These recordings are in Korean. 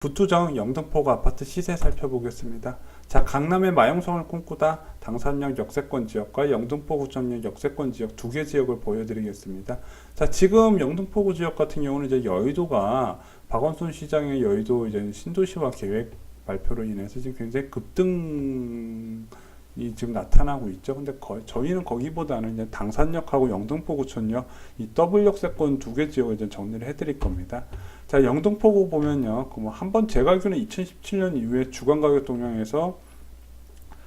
부투정 영등포구 아파트 시세 살펴보겠습니다. 자, 강남의 마용성을 꿈꾸다 당산역 역세권 지역과 영등포구청역 역세권 지역 두 개 지역을 보여드리겠습니다. 자, 지금 영등포구 지역 같은 경우는 이제 여의도가 박원순 시장의 여의도 이제 신도시화 계획 발표로 인해서 지금 굉장히 급등이 지금 나타나고 있죠. 근데 저희는 거기보다는 이제 당산역하고 영등포구청역 이 더블 역세권 두 개 지역을 이제 정리를 해드릴 겁니다. 자, 영등포구 보면요. 한번 제가 알기로는 2017년 이후에 주간 가격 동향에서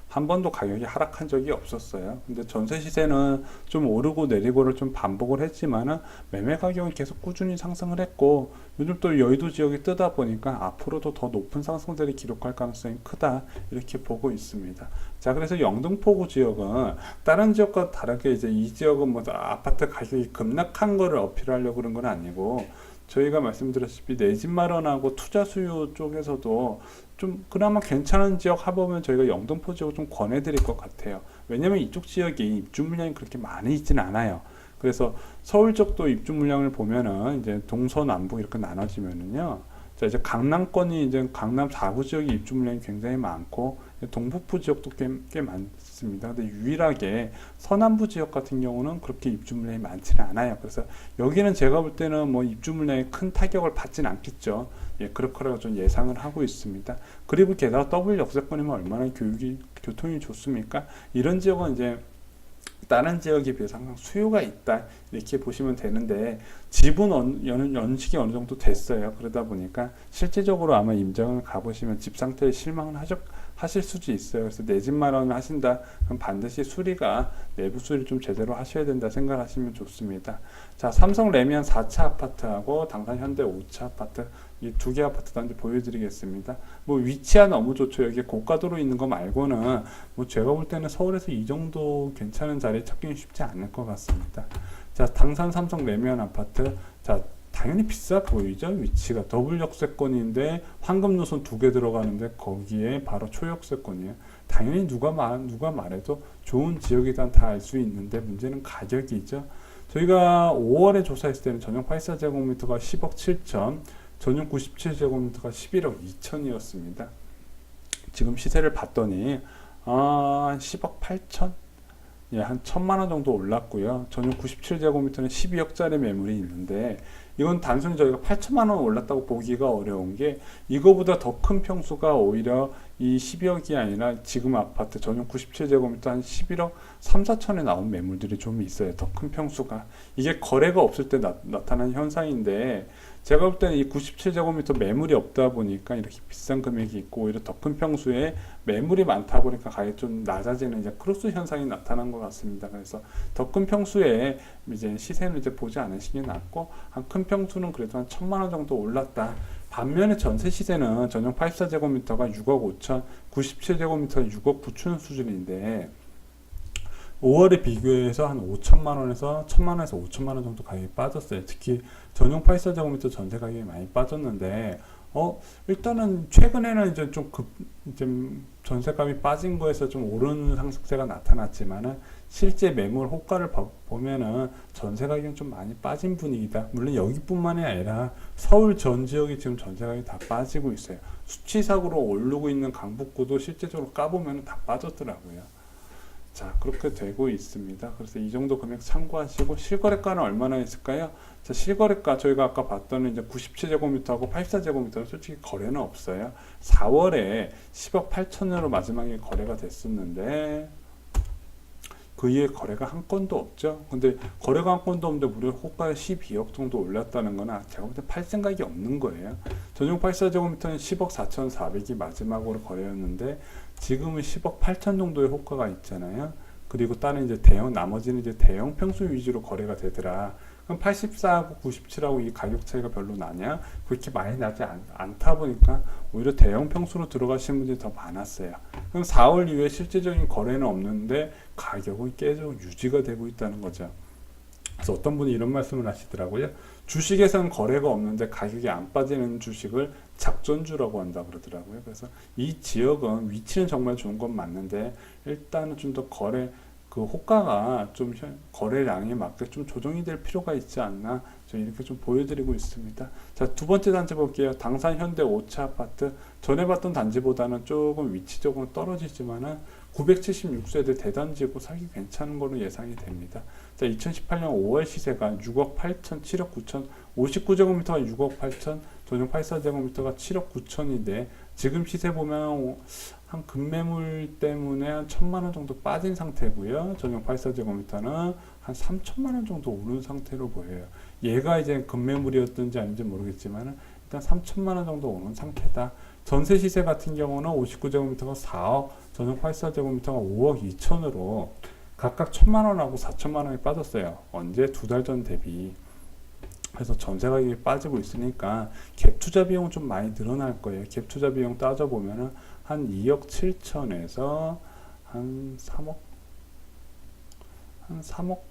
한 번도 가격이 하락한 적이 없었어요. 근데 전세 시세는 좀 오르고 내리고를 좀 반복을 했지만은 매매 가격은 계속 꾸준히 상승을 했고 요즘 또 여의도 지역이 뜨다 보니까 앞으로도 더 높은 상승세를 기록할 가능성이 크다 이렇게 보고 있습니다. 자, 그래서 영등포구 지역은 다른 지역과 다르게 이제 이 지역은 뭐 아파트 가격이 급락한 거를 어필하려고 그런 건 아니고 저희가 말씀드렸다시피 내 집 마련하고 투자 수요 쪽에서도 좀 그나마 괜찮은 지역 해보면 저희가 영등포 지역을 좀 권해드릴 것 같아요. 왜냐면 이쪽 지역이 입주 물량이 그렇게 많이 있지는 않아요. 그래서 서울 쪽도 입주 물량을 보면은 이제 동서남북 이렇게 나눠지면은요. 자, 이제 강남권이 이제 강남 4구 지역이 입주 물량이 굉장히 많고 동북부 지역도 꽤 많습니다. 근데 유일하게 서남부 지역 같은 경우는 그렇게 입주 물량이 많지는 않아요. 그래서 여기는 제가 볼 때는 뭐 입주 물량에 큰 타격을 받지는 않겠죠. 예, 그렇거라고 좀 예상을 하고 있습니다. 그리고 게다가 더블 역세권이면 얼마나 교통이 좋습니까? 이런 지역은 이제 다른 지역에 비해서 항상 수요가 있다 이렇게 보시면 되는데 집은 연식이 어느 정도 됐어요. 그러다 보니까 실질적으로 아마 임장을 가보시면 집 상태에 실망을 하실 수도 있어요. 그래서 내 집 마련을 하신다 그럼 반드시 내부 수리를 좀 제대로 하셔야 된다 생각하시면 좋습니다. 자, 삼성 레미안 4차 아파트하고 당산 현대 5차 아파트 이 두 개 아파트 단지 보여드리겠습니다. 뭐 위치가 너무 좋죠. 여기 고가도로 있는 거 말고는 뭐 제가 볼 때는 서울에서 이 정도 괜찮은 자리 찾기는 쉽지 않을 것 같습니다. 자, 당산 삼성 레미안 아파트. 자, 당연히 비싸 보이죠. 위치가 더블 역세권인데 황금 노선 두 개 들어가는데 거기에 바로 초역세권이에요. 당연히 누가 말해도 좋은 지역이란 다 알 수 있는데 문제는 가격이죠. 저희가 5월에 조사했을 때는 전용 84제곱미터가 10억 7천, 전용 97제곱미터가 11억 2천이었습니다. 지금 시세를 봤더니 10억 8천? 예, 한 1,000만원 정도 올랐고요. 전용 97제곱미터는 12억짜리 매물이 있는데 이건 단순히 저희가 8천만원 올랐다고 보기가 어려운 게 이거보다 더 큰 평수가 오히려 이 12억이 아니라 지금 아파트 전용 97제곱미터 한 11억 3, 4천에 나온 매물들이 좀 있어요. 더 큰 평수가. 이게 거래가 없을 때 나타나는 현상인데 제가 볼 때는 이 97제곱미터 매물이 없다 보니까 이렇게 비싼 금액이 있고 오히려 더 큰 평수에 매물이 많다 보니까 가격이 좀 낮아지는 이제 크로스 현상이 나타난 것 같습니다. 그래서 더 큰 평수에 이제 시세는 이제 보지 않으시는 게 낫고 한 큰 평수는 그래도 한 1,000만원 정도 올랐다. 반면에 전세 시세는 전용 84제곱미터가 6억 5천, 97제곱미터가 6억 9천 수준인데 5월에 비교해서 한 5천만 원에서 1,000만 원에서 5천만 원 정도 가격이 빠졌어요. 특히 전용 84제곱미터 전세 가격이 많이 빠졌는데 일단은 최근에는 이제 이제 전세값이 빠진 거에서 좀 오르는 상승세가 나타났지만은 실제 매물 호가를 보면은 전세 가격이 좀 많이 빠진 분위기다. 물론 여기뿐만이 아니라 서울 전 지역이 지금 전세 가격이 다 빠지고 있어요. 수치상으로 오르고 있는 강북구도 실제적으로 까보면 다 빠졌더라고요. 자, 그렇게 되고 있습니다. 그래서 이 정도 금액 참고하시고 실거래가는 얼마나 있을까요? 자, 실거래가 저희가 아까 봤던 이제 97제곱미터하고 84제곱미터는 솔직히 거래는 없어요. 4월에 10억 8천으로 마지막에 거래가 됐었는데 그 이후에 거래가 한 건도 없죠. 근데 거래가 한 건도 없는데 무려 호가가 12억 정도 올랐다는 거는 제가 볼 때 팔 생각이 없는 거예요. 전용 84제곱미터는 10억 4,400이 마지막으로 거래였는데 지금은 10억 8천 정도의 호가가 있잖아요. 그리고 다른 이제 나머지는 이제 대형 평수 위주로 거래가 되더라. 그럼 84하고 97하고 이 가격 차이가 별로 나냐? 그렇게 많이 나지 않다 보니까 오히려 대형 평수로 들어가시는 분들이 더 많았어요. 그럼 4월 이후에 실제적인 거래는 없는데 가격은 계속 유지가 되고 있다는 거죠. 그래서 어떤 분이 이런 말씀을 하시더라고요. 주식에선 거래가 없는데 가격이 안 빠지는 주식을 작전주라고 한다 그러더라고요. 그래서 이 지역은 위치는 정말 좋은 건 맞는데 일단은 좀 더 그 호가가 좀 거래량에 맞게 좀 조정이 될 필요가 있지 않나 이렇게 좀 보여드리고 있습니다. 자, 두 번째 단지 볼게요. 당산 현대 5차 아파트. 전에 봤던 단지보다는 조금 위치적으로 떨어지지만은 976세대 대단지고 사기 괜찮은 걸로 예상이 됩니다. 자, 2018년 5월 시세가 6억 8천, 7억 9천, 59제곱미터가 6억 8천, 전용 84제곱미터가 7억 9천인데 지금 시세 보면 한 급매물 때문에 한 1,000만원 정도 빠진 상태고요. 전용 84제곱미터는 한 3천만원 정도 오른 상태로 보여요. 얘가 이제 급매물이었든지 아닌지 모르겠지만 일단 3천만원 정도 오른 상태다. 전세 시세 같은 경우는 59제곱미터가 4억, 전용 84제곱미터가 5억 2천으로 각각 1,000만원하고 4천만원이 빠졌어요. 언제? 2달 전 대비. 그래서 전세 가격이 빠지고 있으니까 갭 투자 비용은 좀 많이 늘어날 거예요. 갭 투자 비용 따져보면은 한 2억 7천에서 한 3억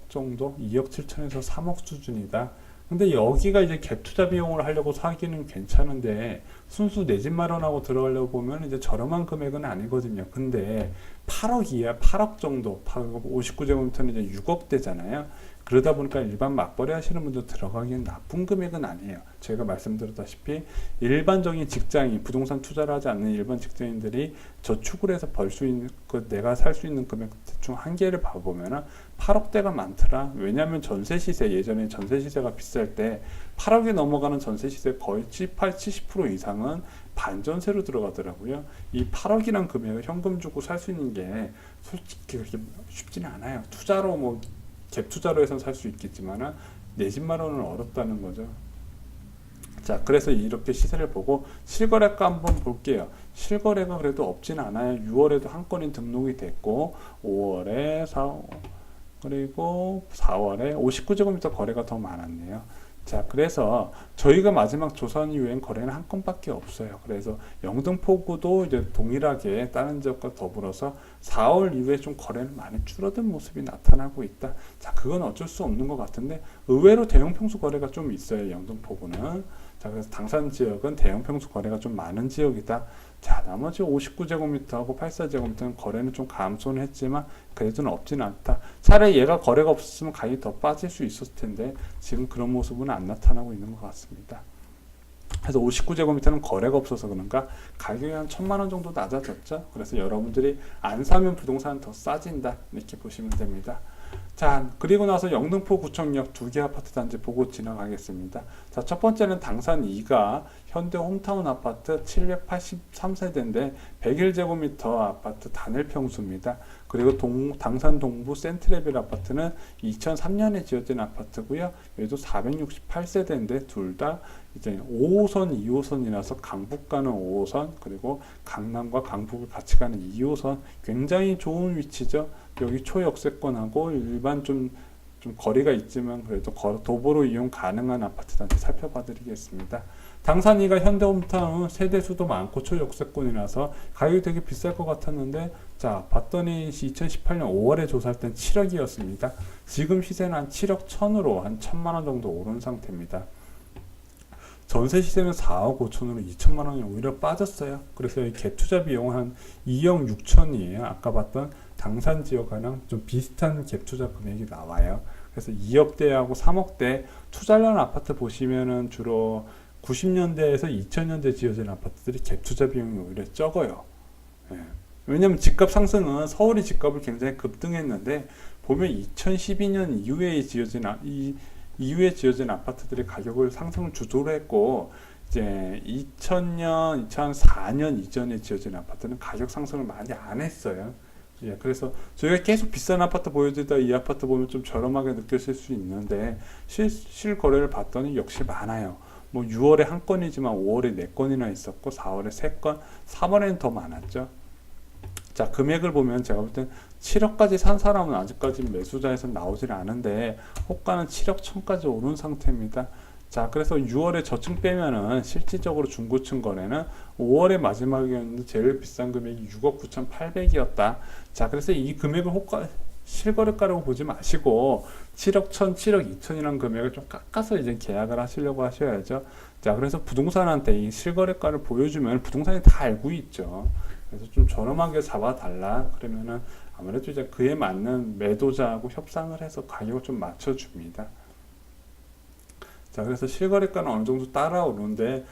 정도? 2억 7천에서 3억 수준이다. 근데 여기가 이제 갭 투자 비용을 하려고 사기는 괜찮은데 순수 내 집 마련하고 들어가려고 보면 이제 저렴한 금액은 아니거든요. 근데 8억이야. 8억 정도. 59제곱미터는 이제 6억대잖아요. 그러다 보니까 일반 맞벌이 하시는 분들 들어가기엔 나쁜 금액은 아니에요. 제가 말씀드렸다시피 일반적인 직장인, 부동산 투자를 하지 않는 일반 직장인들이 저축을 해서 벌 수 있는, 내가 살 수 있는 금액 대충 한계를 봐보면은 8억대가 많더라. 왜냐하면 전세 시세, 예전에 전세 시세가 비쌀 때 8억이 넘어가는 전세 시세 거의 70% 이상은 반전세로 들어가더라고요. 이 8억이란 금액을 현금 주고 살 수 있는 게 솔직히 그렇게 쉽지는 않아요. 투자로 뭐 갭 투자로 해서 살 수 있겠지만 내 집 마련은 어렵다는 거죠. 자, 그래서 이렇게 시세를 보고 실거래가 한번 볼게요. 실거래가 그래도 없진 않아요. 6월에도 한 건이 등록이 됐고 5월에 그리고 4월에 59제곱미터 거래가 더 많았네요. 자, 그래서 저희가 마지막 조사한 이후엔 거래는 한 건밖에 없어요. 그래서 영등포구도 이제 동일하게 다른 지역과 더불어서 4월 이후에 좀 거래는 많이 줄어든 모습이 나타나고 있다. 자, 그건 어쩔 수 없는 것 같은데 의외로 대형 평수 거래가 좀 있어요. 영등포구는. 자, 그래서 당산 지역은 대형 평수 거래가 좀 많은 지역이다. 자, 나머지 59제곱미터하고 84제곱미터는 거래는 좀 감소는 했지만 그래도 없지는 않다. 차라리 얘가 거래가 없었으면 가격이 더 빠질 수 있었을 텐데 지금 그런 모습은 안 나타나고 있는 것 같습니다. 그래서 59제곱미터는 거래가 없어서 그런가 가격이 한 1,000만원 정도 낮아졌죠. 그래서 여러분들이 안 사면 부동산은 더 싸진다 이렇게 보시면 됩니다. 자, 그리고 나서 영등포 구청역 2개 아파트 단지 보고 지나가겠습니다. 자, 첫 번째는 당산 2가 현대 홈타운 아파트 783세대인데 101제곱미터 아파트 단일 평수입니다. 그리고 당산 동부 센트레빌 아파트는 2003년에 지어진 아파트고요. 여기도 468세대인데 둘 다 이제 5호선, 2호선이라서 강북 가는 5호선 그리고 강남과 강북을 같이 가는 2호선 굉장히 좋은 위치죠. 여기 초역세권하고 일반 좀 거리가 있지만 그래도 도보로 이용 가능한 아파트 단지 살펴봐 드리겠습니다. 당산이가 현대홈타운 세대수도 많고 초역세권이라서 가격이 되게 비쌀 것 같았는데 자, 봤더니 2018년 5월에 조사할 땐 7억이었습니다. 지금 시세는 한 7억 1천으로 한 1,000만원 정도 오른 상태입니다. 전세 시세는 4억 5천으로 2천만 원이 오히려 빠졌어요. 그래서 이 갭 투자 비용은 한 2억 6천이에요. 아까 봤던 당산 지역과는 좀 비슷한 갭 투자 금액이 나와요. 그래서 2억대하고 3억대 투자하는 아파트 보시면은 주로 90년대에서 2000년대 지어진 아파트들이 갭 투자 비용이 오히려 적어요. 예. 왜냐면 집값 상승은 서울이 집값을 굉장히 급등했는데 보면 2012년 이후에 지어진 아파트들의 가격을 상승을 주도로 했고 이제 2000년, 2004년 이전에 지어진 아파트는 가격 상승을 많이 안 했어요. 예, 그래서 저희가 계속 비싼 아파트 보여드리다 이 아파트 보면 좀 저렴하게 느껴질 수 있는데 실거래를 봤더니 역시 많아요. 뭐 6월에 한 건이지만 5월에 4건이나 있었고 4월에 3건, 3월에는 더 많았죠. 자, 금액을 보면 제가 볼 땐 7억까지 산 사람은 아직까지 매수자에서 나오질 않은데 호가는 7억 1천까지 오른 상태입니다. 자, 그래서 6월에 저층 빼면은 실질적으로 중고층 거래는 5월의 마지막이었는데 제일 비싼 금액이 6억 9,800이었다. 자, 그래서 이 금액을 실거래가라고 보지 마시고 7억 1천, 7억 2천이라는 금액을 좀 깎아서 이제 계약을 하시려고 하셔야죠. 자, 그래서 부동산한테 이 실거래가를 보여주면 부동산이 다 알고 있죠. 그래서 좀 저렴하게 잡아달라 그러면은 아무래도 이제 그에 맞는 매도자하고 협상을 해서 가격을 좀 맞춰줍니다. 자, 그래서 실거래가는 어느 정도 따라오는데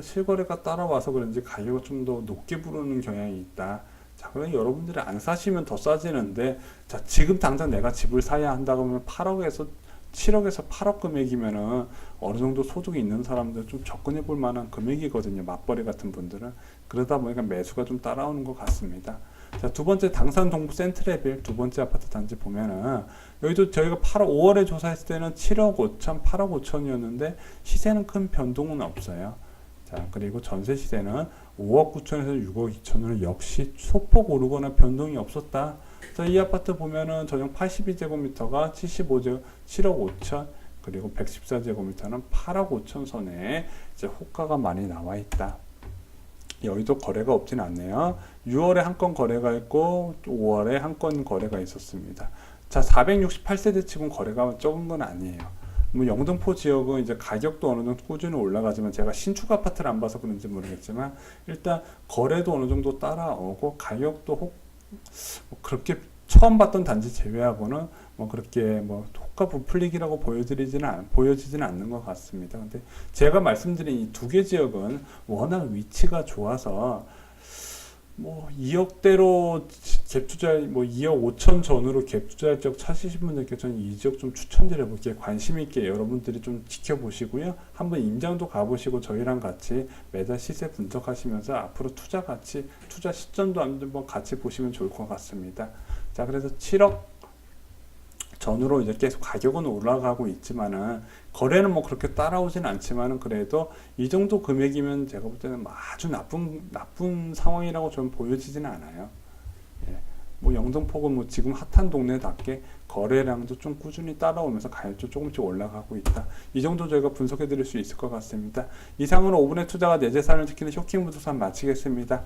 실거래가 따라와서 그런지 가격을 좀 더 높게 부르는 경향이 있다. 자, 그럼 여러분들이 안 사시면 더 싸지는데, 자, 지금 당장 내가 집을 사야 한다고 하면 8억에서 7억에서 8억 금액이면은 어느 정도 소득이 있는 사람들 좀 접근해 볼 만한 금액이거든요. 맞벌이 같은 분들은. 그러다 보니까 매수가 좀 따라오는 것 같습니다. 자, 두 번째 당산 동부 센트레빌 두 번째 아파트 단지 보면은 여기도 저희가 8월 5월에 조사했을 때는 7억 5천, 8억 5천이었는데 시세는 큰 변동은 없어요. 자, 그리고 전세 시세는 5억 9천에서 6억 2천으로 역시 소폭 오르거나 변동이 없었다. 자, 이 아파트 보면은 전용 82제곱미터가 7억 5천, 그리고 114제곱미터는 8억 5천 선에 이제 호가가 많이 나와 있다. 여기도 거래가 없진 않네요. 6월에 한 건 거래가 있고 5월에 한 건 거래가 있었습니다. 자, 468세대 치곤 거래가 적은 건 아니에요. 뭐 영등포 지역은 이제 가격도 어느 정도 꾸준히 올라가지만 제가 신축 아파트를 안 봐서 그런지 모르겠지만 일단 거래도 어느 정도 따라오고 가격도 뭐 그렇게 처음 봤던 단지 제외하고는 뭐 그렇게 뭐 호가 부풀리기라고 보여지지는 않는 것 같습니다. 근데 제가 말씀드린 이 두 개 지역은 워낙 위치가 좋아서 뭐 2억대로 갭 투자, 뭐 2억 5천 전후로 갭 투자할 지역 찾으신 분들께 저는 이 지역 좀 추천드려 볼게요. 관심 있게 여러분들이 좀 지켜보시고요. 한번 임장도 가보시고 저희랑 같이 매달 시세 분석하시면서 앞으로 투자 가치, 투자 시점도 한번 같이 보시면 좋을 것 같습니다. 자, 그래서 7억 전후로 이제 계속 가격은 올라가고 있지만은 거래는 뭐 그렇게 따라오진 않지만은 그래도 이 정도 금액이면 제가 볼 때는 아주 나쁜 상황이라고 좀 보여지지는 않아요. 예. 뭐 영등포구 뭐 지금 핫한 동네답게 거래량도 좀 꾸준히 따라오면서 가격도 조금씩 올라가고 있다. 이 정도 저희가 분석해 드릴 수 있을 것 같습니다. 이상으로 5분의 투자가 내 재산을 지키는 쇼킹 부동산 마치겠습니다.